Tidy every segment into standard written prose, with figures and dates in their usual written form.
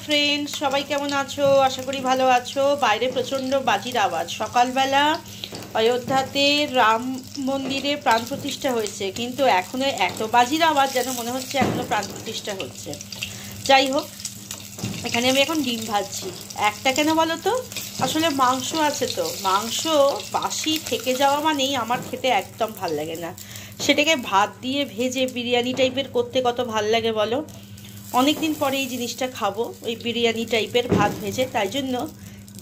Friends, সবাই কেমন আছো? আশা করি ভালো আছো। বাইরে প্রচণ্ড বাজির আওয়াজ। সকালবেলা অযোধ্যাতে রাম মন্দিরে প্রাণ প্রতিষ্ঠা হয়েছে, কিন্তু এখনো এত বাজির আওয়াজ যেন মনে হচ্ছে এখনো প্রাণ প্রতিষ্ঠা হচ্ছে। যাই হোক, এখানে আমি এখন ডিম ভাজছি। একটা কেন বলো তো, আসলে মাংস আছে তো, মাংস বাসি থেকে যাওয়া মানেই আমার খেতে একদম ভাল লাগে না। সেটাকে ভাত দিয়ে ভেজে বিরিয়ানি টাইপের করতে কত ভাল লাগে বলো। অনেক দিন পরে এই জিনিসটা খাবো, ওই বিরিয়ানি টাইপের ভাত ভেজে। তাই জন্য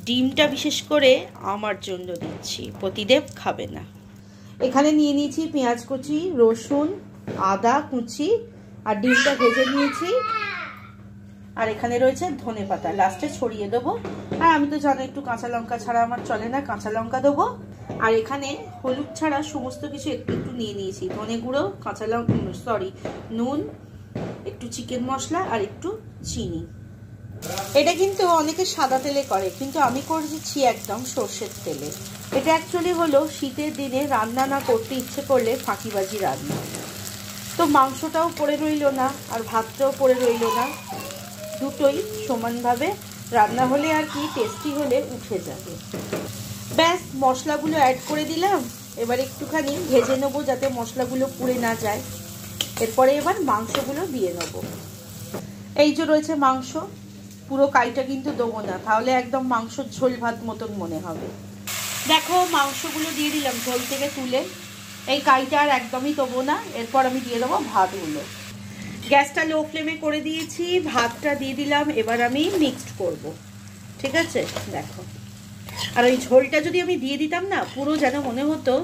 ডিমটা বিশেষ করে আমার জন্য দিচ্ছি, প্রতিদেব খাবে না। এখানে নিয়ে নিয়েছি পেঁয়াজ কুচি, রসুন, আদা কুচি, আর ডিমটা ভেজে নিয়েছি। আর এখানে রয়েছে ধনেপাতা, লাস্টে ছড়িয়ে দেবো। আর আমি তো জানো একটু কাঁচা লঙ্কা ছাড়া আমার চলে না, কাঁচা লঙ্কা দেবো। আর এখানে হলুদ ছাড়া সমস্ত কিছু একটু একটু নিয়ে নিয়েছি। ধনে গুঁড়ো, কাঁচা লঙ্কা, নুন, একটু চিকেন মশলা আর একটু চিনি। এটা কিন্তু অনেকে সাদা তেলে করে, কিন্তু আমি করছি একদম সর্ষের তেলে। এটা অ্যাকচুয়ালি হলো শীতের দিনে রান্না না করতে ইচ্ছে করলে ফাঁকিবাজি রান্না। তো মাংসটাও পড়ে রইল না আর ভাতটাও পড়ে রইল না, দুটোই সমানভাবে রান্না হলে আর কি টেস্টি হলে উঠে যাবে। ব্যাস, মশলাগুলো অ্যাড করে দিলাম। এবার একটুখানি ভেজে নেবো যাতে মশলাগুলো পুড়ে না যায়। এরপরে এবার মাংসগুলো দিয়ে নেবো। এই যে রয়েছে মাংস, পুরো কাইটা কিন্তু দেবো না, তাহলে একদম মাংসর ঝোল ভাত মতন মনে হবে। দেখো, মাংসগুলো দিয়ে দিলাম ঝোল থেকে তুলে। এই কাইটা আর একদমই দেবো না। এরপর আমি দিয়ে দেবো ভাতগুলো। গ্যাসটা লো ফ্লেমে করে দিয়েছি, ভাতটা দিয়ে দিলাম। এবার আমি মিক্সড করব, ঠিক আছে? দেখো, আর ওই ঝোলটা যদি আমি দিয়ে দিতাম না, পুরো যেন মনে হতো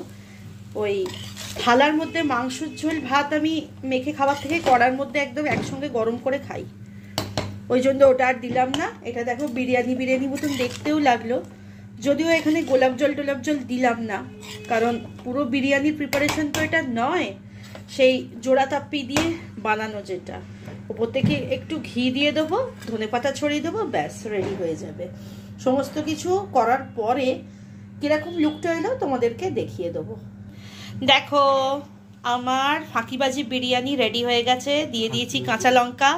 ওই থালার মধ্যে মাংসের ঝোল ভাত আমি মেখে খাবার থেকে কড়ার মধ্যে একদম একসঙ্গে গরম করে খাই। ওই জন্য ওটা আর দিলাম না। এটা দেখো বিরিয়ানি মতন দেখতেও লাগলো, যদিও এখানে গোলাপ জল দিলাম না, কারণ পুরো বিরিয়ানির প্রিপারেশন তো এটা নয়, সেই জোড়া তাপ্পি দিয়ে বানানো যেটা। উপর থেকে একটু ঘি দিয়ে দেবো, ধনেপাতা ছড়িয়ে দেবো, ব্যাস রেডি হয়ে যাবে। সমস্ত কিছু করার পরে কিরকম লুকটা এলো তোমাদেরকে দেখিয়ে দেবো। দেখো, আমার ফাঁকিবাজি বিরিয়ানি রেডি হয়ে গেছে। দিয়ে দিয়েছি কাঁচা লঙ্কা।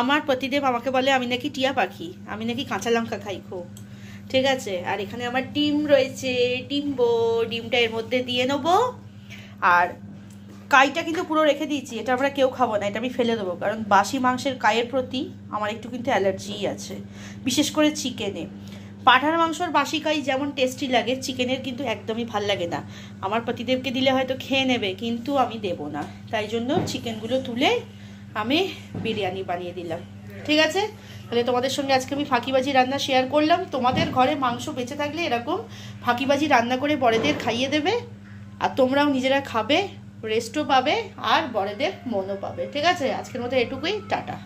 আমার প্রতিদেব আমাকে বলে আমি নাকি টিয়া পাখি, আমি নাকি কাঁচা লঙ্কা খাই খুব, ঠিক আছে? আর এখানে আমার ডিম রয়েছে, ডিমটা এর মধ্যে দিয়ে নেবো। আর কাইটা কিন্তু পুরো রেখে দিয়েছি, এটা আমরা কেউ খাবো না, এটা আমি ফেলে দেবো, কারণ বাসি মাংসের কাইয়ের প্রতি আমার একটু কিন্তু অ্যালার্জি আছে, বিশেষ করে চিকেনে। পাঁঠার মাংসর বাসি কাই যেমন টেস্টি লাগে, চিকেনের কিন্তু একদমই ভাল লাগে না। আমার প্রতিদেবকে দিলে হয়তো খেয়ে নেবে, কিন্তু আমি দেব না। তাই জন্য চিকেনগুলো তুলে আমি বিরিয়ানি বানিয়ে দিলাম, ঠিক আছে? তাহলে তোমাদের সঙ্গে আজকে আমি ফাঁকিবাজি রান্না শেয়ার করলাম। তোমাদের ঘরে মাংস বেঁচে থাকলে এরকম ফাঁকিবাজি রান্না করে বড়দের খাইয়ে দেবে, আর তোমরাও নিজেরা খাবে, রেস্টও পাবে, আর বড়দের মনও পাবে, ঠিক আছে? আজকের মতো এটুকুই, টাটা।